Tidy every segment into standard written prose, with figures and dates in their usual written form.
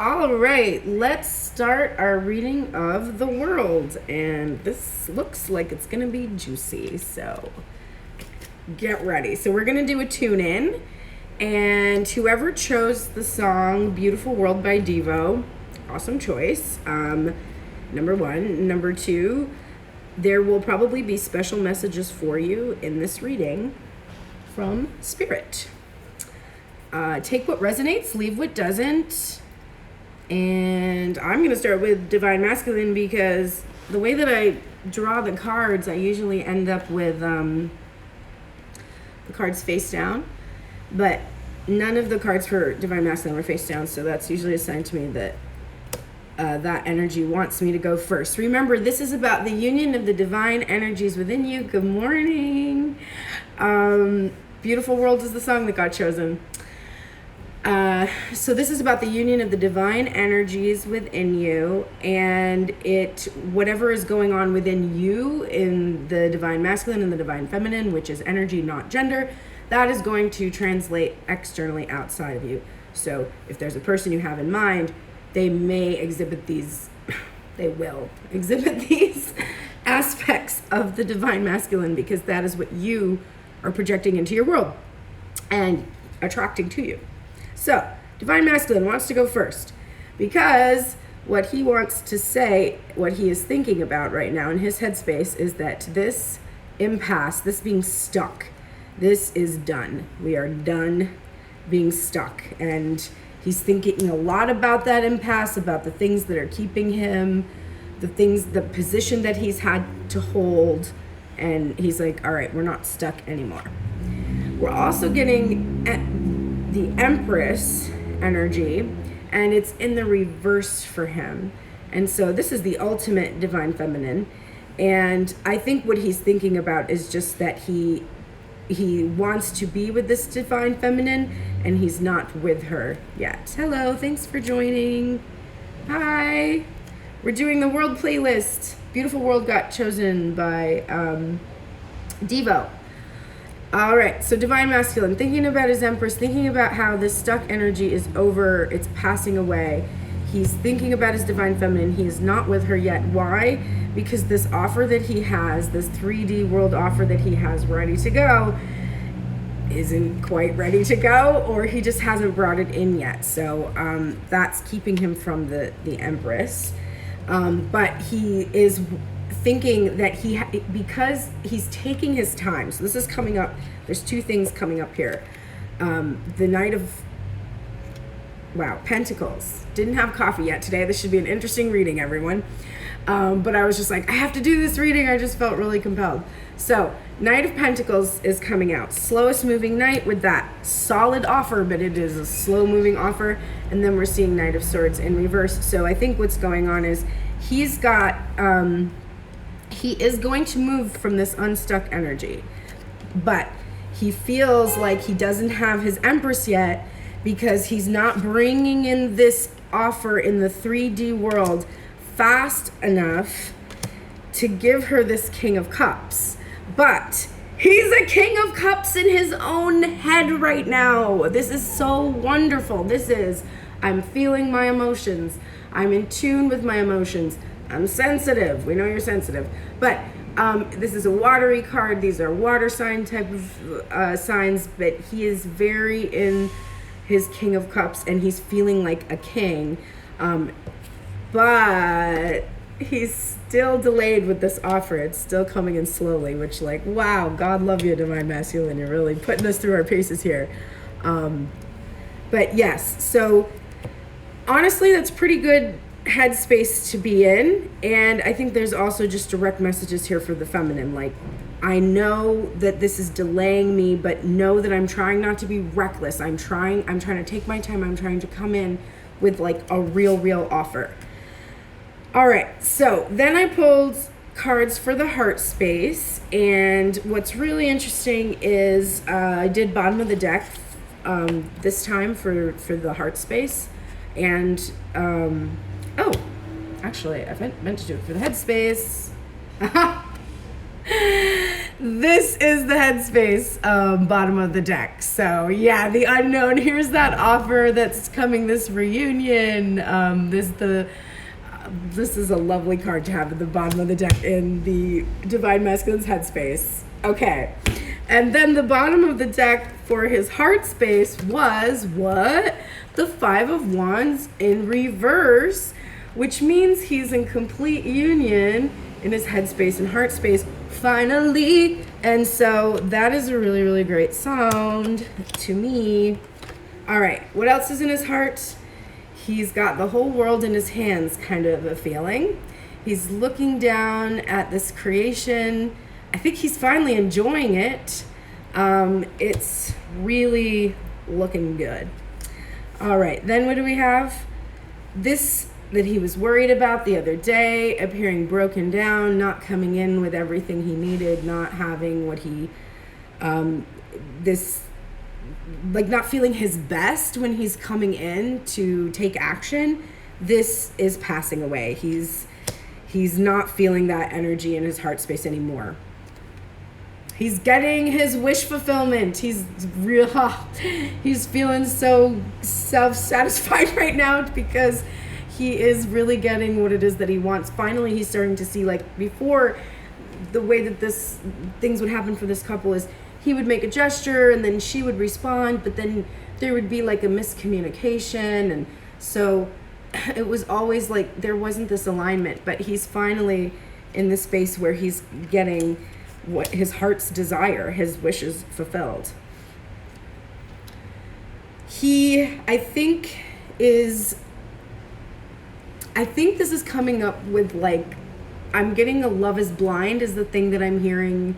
All right, let's start our reading of the world. And this looks like it's going to be juicy, so get ready. So we're going to do a tune-in, and whoever chose the song Beautiful World by Devo, awesome choice, number one. Number two, there will probably be special messages for you in this reading from Spirit. Take what resonates, leave what doesn't. And I'm going to start with Divine Masculine because the way that I draw the cards, I usually end up with the cards face down. But none of the cards for Divine Masculine were face down, so that's usually a sign to me that that energy wants me to go first. Remember, this is about the union of the divine energies within you. Good morning. Beautiful World is the song that got chosen. So this is about the union of the divine energies within you, and whatever is going on within you in the divine masculine and the divine feminine, which is energy, not gender, that is going to translate externally outside of you. So if there's a person you have in mind, they will exhibit these aspects of the divine masculine, because that is what you are projecting into your world and attracting to you. So, Divine Masculine wants to go first because what he wants to say, what he is thinking about right now in his headspace is that this impasse, this being stuck, this is done. We are done being stuck. And he's thinking a lot about that impasse, about the things that are keeping him, the position that he's had to hold. And he's like, all right, we're not stuck anymore. We're also getting the Empress energy, and it's in the reverse for him. And so this is the ultimate divine feminine. And I think what he's thinking about is just that he wants to be with this divine feminine, and he's not with her yet. Hello, thanks for joining. Hi. We're doing the world playlist. Beautiful World got chosen by Devo. All right, so Divine Masculine, thinking about his Empress, thinking about how this stuck energy is over, it's passing away. He's thinking about his Divine Feminine. He is not with her yet. Why? Because this offer that he has, this 3D world offer that he has ready to go, isn't quite ready to go, or he just hasn't brought it in yet. So that's keeping him from the Empress. But he is thinking that because he's taking his time. So this is coming up. There's two things coming up here. The Knight of Pentacles. Didn't have coffee yet today. This should be an interesting reading, everyone. But I was just like, I have to do this reading. I just felt really compelled. So Knight of Pentacles is coming out. Slowest moving knight with that solid offer, but it is a slow moving offer. And then we're seeing Knight of Swords in reverse. So I think what's going on is he's got... he is going to move from this unstuck energy, but he feels like he doesn't have his Empress yet because he's not bringing in this offer in the 3D world fast enough to give her this King of Cups. But he's a King of Cups in his own head right now. This is so wonderful. I'm feeling my emotions. I'm in tune with my emotions. I'm sensitive. We know you're sensitive. But this is a watery card. These are water sign type of signs. But he is very in his King of Cups, and he's feeling like a king. But he's still delayed with this offer. It's still coming in slowly, which, like, wow, God love you, Divine Masculine. You're really putting us through our paces here. But yes, so honestly, that's pretty good headspace to be in. And I think there's also just direct messages here for the feminine. Like, I know that this is delaying me, but know that I'm trying not to be reckless. I'm trying to take my time. I'm trying to come in with like a real offer. All right, so then I pulled cards for the heart space, and what's really interesting is I did bottom of the deck this time for the heart space, and actually I meant to do it for the head space. This is the headspace bottom of the deck. So yeah, the unknown. Here's that offer that's coming. This reunion. This is a lovely card to have at the bottom of the deck in the Divine Masculine's headspace. Okay, and then the bottom of the deck for his heart space was what? The Five of Wands in reverse, which means he's in complete union in his headspace and heart space. Finally. And so that is a really, really great sound to me. All right, what else is in his heart? He's got the whole world in his hands, kind of a feeling. He's looking down at this creation. I think he's finally enjoying it. It's really looking good. All right, then what do we have? This that he was worried about the other day, appearing broken down, not coming in with everything he needed, not having what he, not feeling his best when he's coming in to take action. This is passing away. He's not feeling that energy in his heart space anymore. He's getting his wish fulfillment. He's feeling so self-satisfied right now because he is really getting what it is that he wants. Finally, he's starting to see, like, before, the way that things would happen for this couple is he would make a gesture and then she would respond, but then there would be like a miscommunication, and so it was always like there wasn't this alignment. But he's finally in this space where he's getting what his heart's desire, his wishes fulfilled. I think this is coming up with, like, I'm getting a love is blind is the thing that I'm hearing,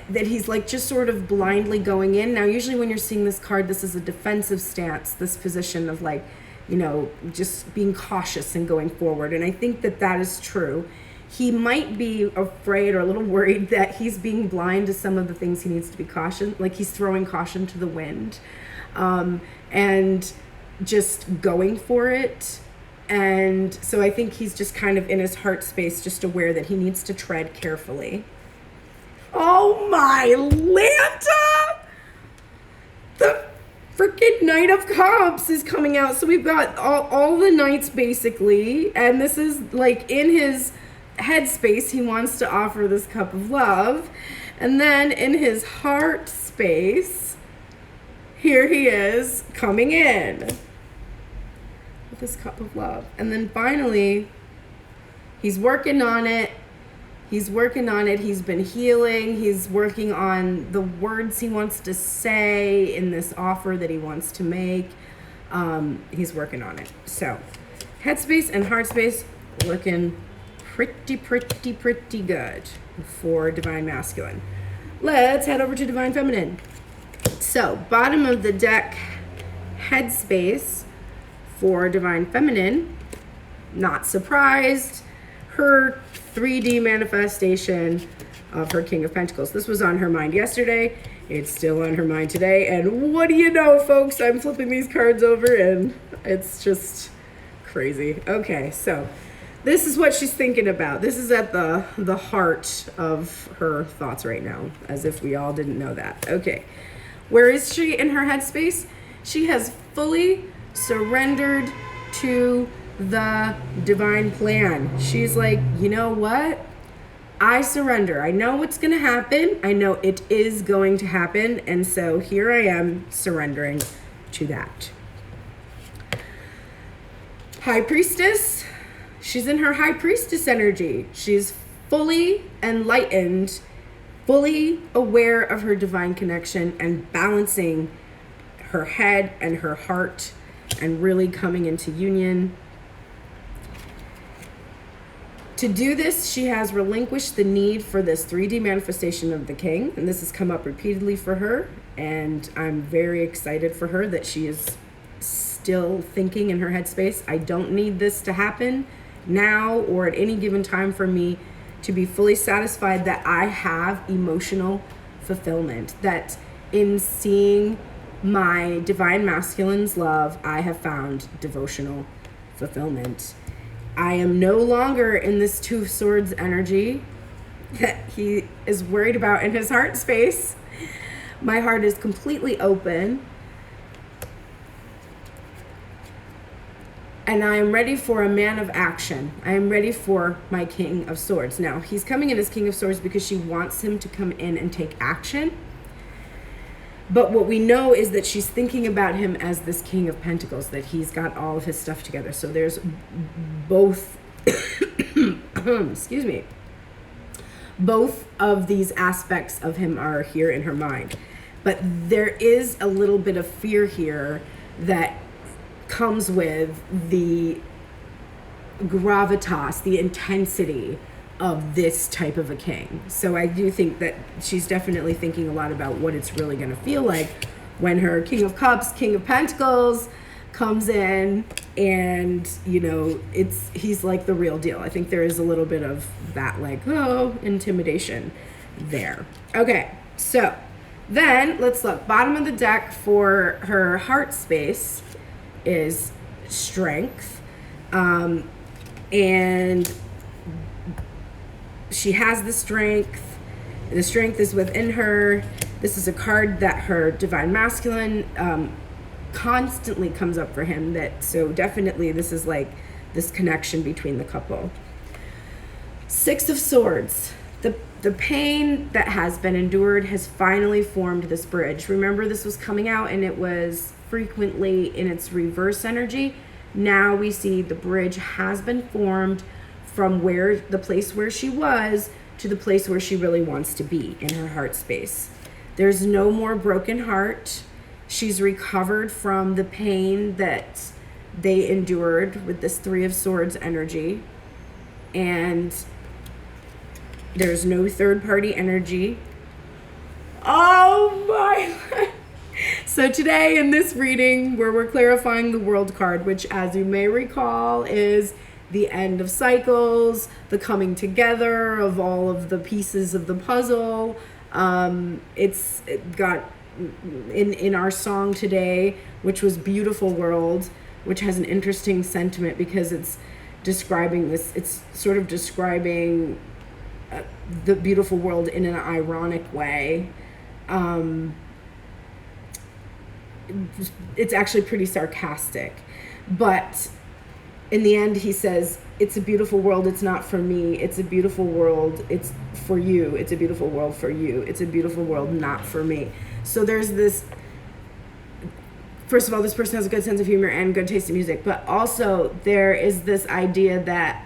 that he's like just sort of blindly going in. Now, usually when you're seeing this card, this is a defensive stance, this position of, like, you know, just being cautious and going forward. And I think that is true. He might be afraid or a little worried that he's being blind to some of the things he needs to be cautious, like he's throwing caution to the wind, and just going for it. And so I think he's just kind of in his heart space, just aware that he needs to tread carefully. Oh my Lanta! The freaking Knight of Cups is coming out. So we've got all the knights basically, and this is like in his headspace, he wants to offer this cup of love. And then in his heart space, here he is coming in with this cup of love. And then finally, he's working on it. He's been healing. He's working on the words he wants to say in this offer that he wants to make. He's working on it. So headspace and heart space looking pretty good for Divine Masculine. Let's head over to Divine Feminine. So bottom of the deck, headspace for Divine Feminine. Not surprised. Her 3D manifestation of her King of Pentacles. This was on her mind yesterday. It's still on her mind today. And what do you know, folks? I'm flipping these cards over and it's just crazy. Okay, so this is what she's thinking about. This is at the heart of her thoughts right now, as if we all didn't know that. Okay, where is she in her headspace? She has fully surrendered to the divine plan. She's like, you know what? I surrender. I know what's going to happen. I know it is going to happen. And so here I am surrendering to that. High Priestess. She's in her High Priestess energy. She's fully enlightened, fully aware of her divine connection and balancing her head and her heart and really coming into union. To do this, she has relinquished the need for this 3D manifestation of the king, and this has come up repeatedly for her, and I'm very excited for her that she is still thinking in her headspace, I don't need this to happen now or at any given time for me to be fully satisfied that I have emotional fulfillment, that in seeing my divine masculine's love, I have found devotional fulfillment. I am no longer in this Two of Swords energy. that he is worried about in his heart space. My heart is completely open. And I am ready for a man of action. I am ready for my King of Swords. Now, he's coming in as King of Swords because she wants him to come in and take action. But what we know is that she's thinking about him as this King of Pentacles, that he's got all of his stuff together. So there's both, excuse me, both of these aspects of him are here in her mind. But there is a little bit of fear here that comes with the gravitas, the intensity of this type of a king. So I do think that she's definitely thinking a lot about what it's really going to feel like when her King of Cups, King of Pentacles comes in, and you know, he's like the real deal. I think there is a little bit of that, like, oh, intimidation there. Okay, so then let's look. Bottom of the deck for her heart space is strength, and she has the strength. The strength is within her. This is a card that her divine masculine constantly comes up for him. That so definitely this is like this connection between the couple. Six of Swords. The pain that has been endured has finally formed this bridge. Remember, this was coming out and it was frequently in its reverse energy. Now we see the bridge has been formed from where the place where she was to the place where she really wants to be in her heart space. There's no more broken heart. She's recovered from the pain that they endured with this Three of Swords energy, and there's no third party energy. Oh my. So today in this reading where we're clarifying the World card, which as you may recall is the end of cycles, the coming together of all of the pieces of the puzzle. It got in our song today, which was Beautiful World, which has an interesting sentiment because it's describing this, it's sort of describing the beautiful world in an ironic way. It's actually pretty sarcastic, but in the end he says, it's a beautiful world, it's not for me, it's a beautiful world, it's for you, it's a beautiful world for you, it's a beautiful world not for me. So there's this, first of all, this person has a good sense of humor and good taste in music, but also there is this idea that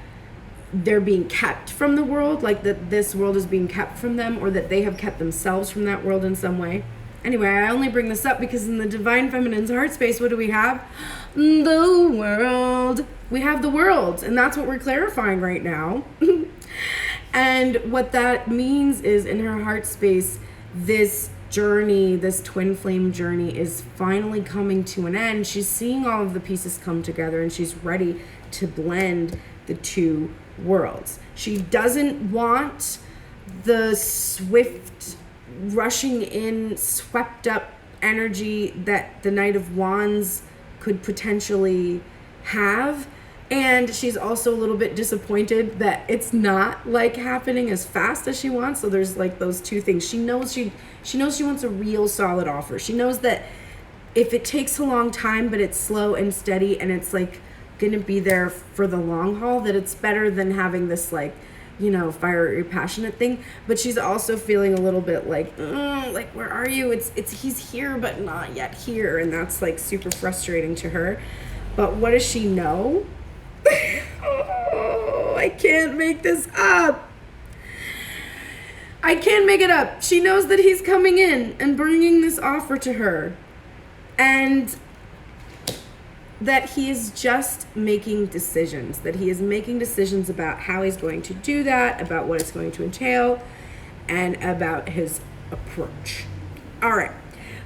they're being kept from the world, like that this world is being kept from them, or that they have kept themselves from that world in some way. Anyway, I only bring this up because in the Divine Feminine's heart space, what do we have? The world. We have the world, and that's what we're clarifying right now. And what that means is in her heart space, this journey, this twin flame journey is finally coming to an end. She's seeing all of the pieces come together, and she's ready to blend the two worlds. She doesn't want the swift, rushing in, swept up energy that the Knight of Wands could potentially have. And she's also a little bit disappointed that it's not like happening as fast as she wants. So there's like those two things. She knows she wants a real solid offer. She knows that if it takes a long time, but it's slow and steady and it's like going to be there for the long haul, that it's better than having this like, you know, fiery, passionate thing. But she's also feeling a little bit like where are you? It's he's here but not yet here, and that's like super frustrating to her. But what does she know? Oh, I can't make this up. I can't make it up. She knows that he's coming in and bringing this offer to her, and that he is just making decisions, that he is making decisions about how he's going to do that, about what it's going to entail, and about his approach. All right,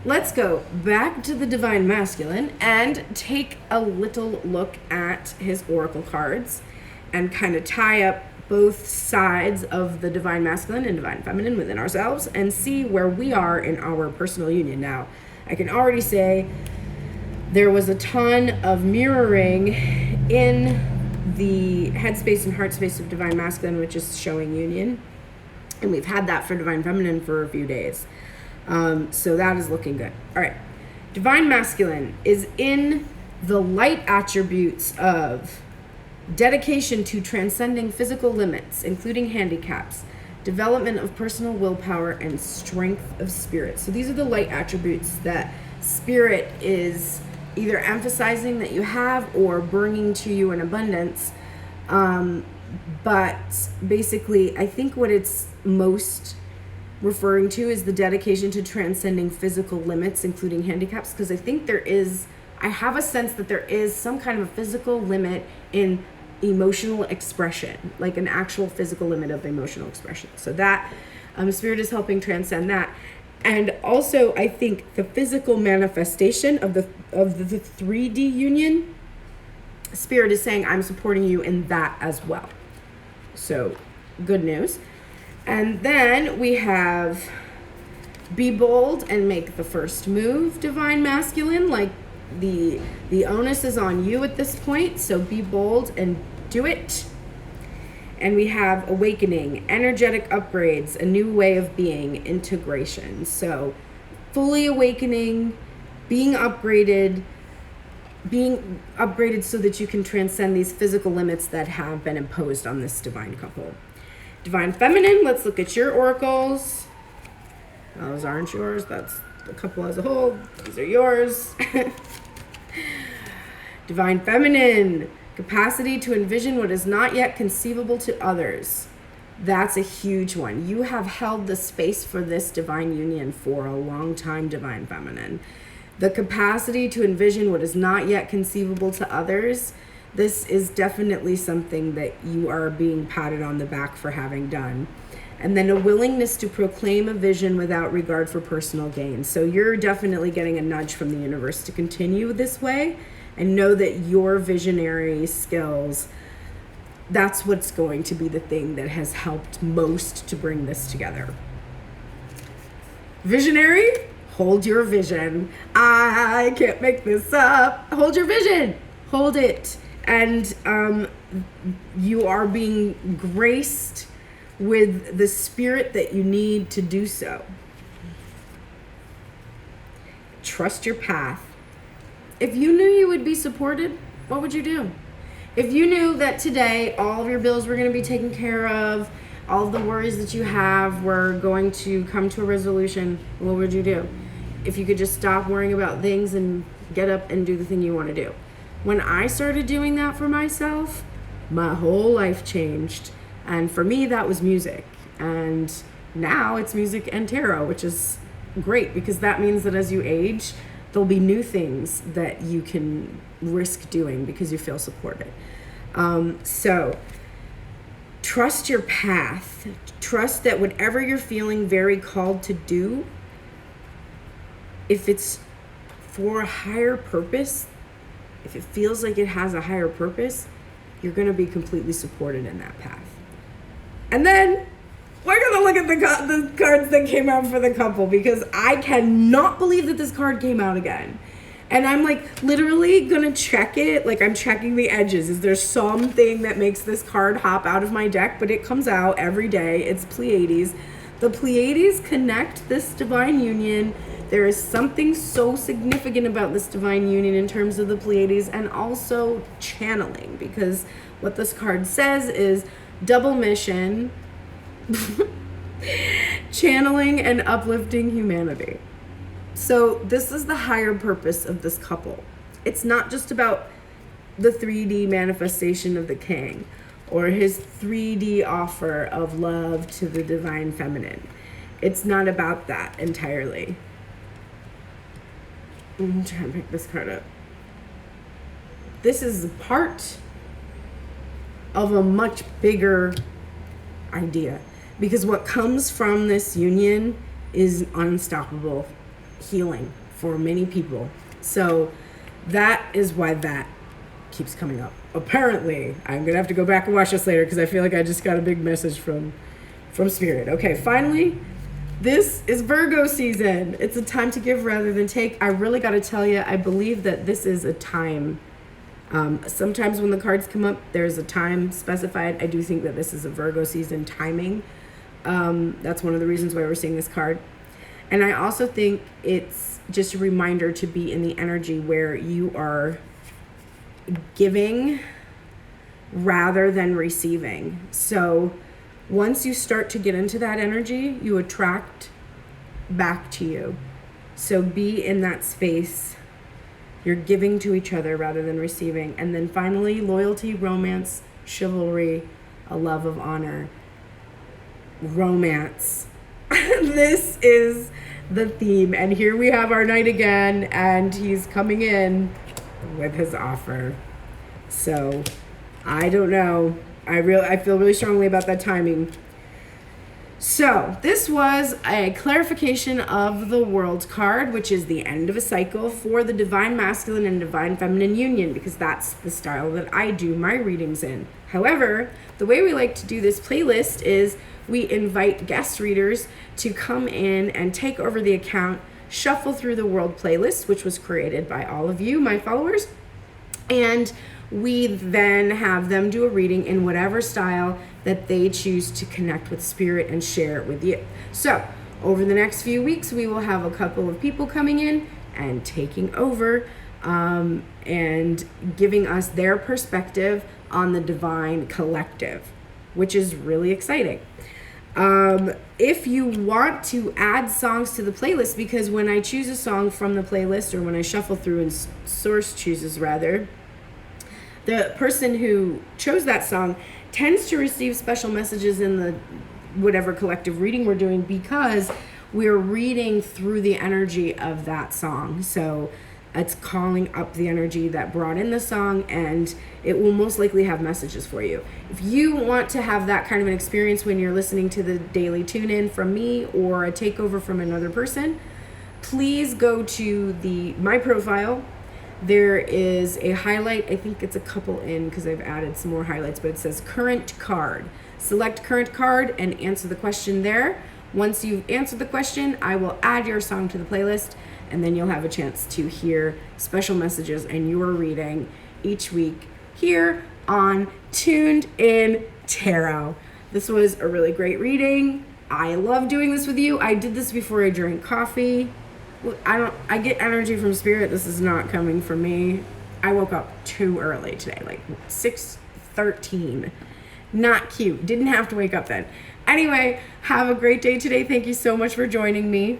let's go back to the Divine Masculine and take a little look at his oracle cards and kind of tie up both sides of the Divine Masculine and Divine Feminine within ourselves and see where we are in our personal union. Now, I can already say there was a ton of mirroring in the headspace and heart space of Divine Masculine, which is showing union. And we've had that for Divine Feminine for a few days. So that is looking good. All right. Divine Masculine is in the light attributes of dedication to transcending physical limits, including handicaps, development of personal willpower, and strength of spirit. So these are the light attributes that Spirit is either emphasizing that you have or bringing to you in abundance. But basically, I think what it's most referring to is the dedication to transcending physical limits, including handicaps, because I have a sense that there is some kind of a physical limit in emotional expression, like an actual physical limit of emotional expression. So that Spirit is helping transcend that. And also, I think the physical manifestation of the 3D union, Spirit is saying, I'm supporting you in that as well. So, good news. And then we have be bold and make the first move, Divine Masculine. Like the onus is on you at this point. So be bold and do it. And we have awakening, energetic upgrades, a new way of being, integration. So fully awakening, being upgraded so that you can transcend these physical limits that have been imposed on this divine couple. Divine Feminine, let's look at your oracles. Those aren't yours, that's the couple as a whole. These are yours. Divine Feminine, capacity to envision what is not yet conceivable to others. That's a huge one. You have held the space for this divine union for a long time, Divine Feminine. The capacity to envision what is not yet conceivable to others. This is definitely something that you are being patted on the back for having done. And then a willingness to proclaim a vision without regard for personal gain. So you're definitely getting a nudge from the universe to continue this way and know that your visionary skills, that's what's going to be the thing that has helped most to bring this together. Visionary, hold your vision. I can't make this up. Hold your vision. Hold it. And you are being graced with the spirit that you need to do so. Trust your path. If you knew you would be supported, what would you do? If you knew that today all of your bills were going to be taken care of, all of the worries that you have were going to come to a resolution, what would you do? If you could just stop worrying about things and get up and do the thing you want to do. When I started doing that for myself, my whole life changed. And for me, that was music. And now it's music and tarot, which is great because that means that as you age, there'll be new things that you can risk doing because you feel supported. So trust your path. Trust that whatever you're feeling very called to do, if it's for a higher purpose, if it feels like it has a higher purpose, you're going to be completely supported in that path. And then we're going to look at the cards that came out for the couple because I cannot believe that this card came out again. And I'm like literally going to check it. Like I'm checking the edges. Is there something that makes this card hop out of my deck? But it comes out every day. It's Pleiades. The Pleiades connect this divine union. There is something so significant about this divine union in terms of the Pleiades and also channeling, because what this card says is double mission, channeling and uplifting humanity. So this is the higher purpose of this couple. It's not just about the 3D manifestation of the king or his 3D offer of love to the divine feminine. It's not about that entirely. I'm trying to pick this card up. This is part of a much bigger idea, because what comes from this union is unstoppable healing for many people. So that is why that keeps coming up. Apparently, I'm gonna have to go back and watch this later because I feel like I just got a big message from Spirit. Okay, finally, this is Virgo season. It's a time to give rather than take. I really got to tell you, I believe that this is a time. Sometimes when the cards come up, there's a time specified. I do think that this is a Virgo season timing. That's one of the reasons why we're seeing this card. And I also think it's just a reminder to be in the energy where you are giving rather than receiving. So once you start to get into that energy, you attract back to you. So be in that space. You're giving to each other rather than receiving. And then finally, loyalty, romance, chivalry, a love of honor. Romance. This is the theme. And here we have our knight again, and he's coming in with his offer. So I don't know. I feel really strongly about that timing. So this was a clarification of the World card, which is the end of a cycle for the Divine Masculine and Divine Feminine union, because that's the style that I do my readings in. However, the way we like to do this playlist is we invite guest readers to come in and take over the account, shuffle through the World playlist, which was created by all of you, my followers, and we then have them do a reading in whatever style that they choose to connect with spirit and share it with you. So over the next few weeks, we will have a couple of people coming in and taking over and giving us their perspective on the divine collective, which is really exciting. If you want to add songs to the playlist, because when I choose a song from the playlist, or when I shuffle through and Source chooses rather, the person who chose that song tends to receive special messages in the whatever collective reading we're doing, because we're reading through the energy of that song. So it's calling up the energy that brought in the song, and it will most likely have messages for you. If you want to have that kind of an experience when you're listening to the daily tune-in from me or a takeover from another person, please go to my profile. There is a highlight. I think it's a couple in because I've added some more highlights, but it says current card. Select current card and answer the question there. Once you've answered the question, I will add your song to the playlist, and then you'll have a chance to hear special messages and your reading each week here on Tuned In Tarot. This was a really great reading. I love doing this with you. I did this before I drank coffee. I get energy from spirit. This is not coming from me. I woke up too early today, like 6:13. Not cute. Didn't have to wake up then. Anyway, have a great day today. Thank you so much for joining me.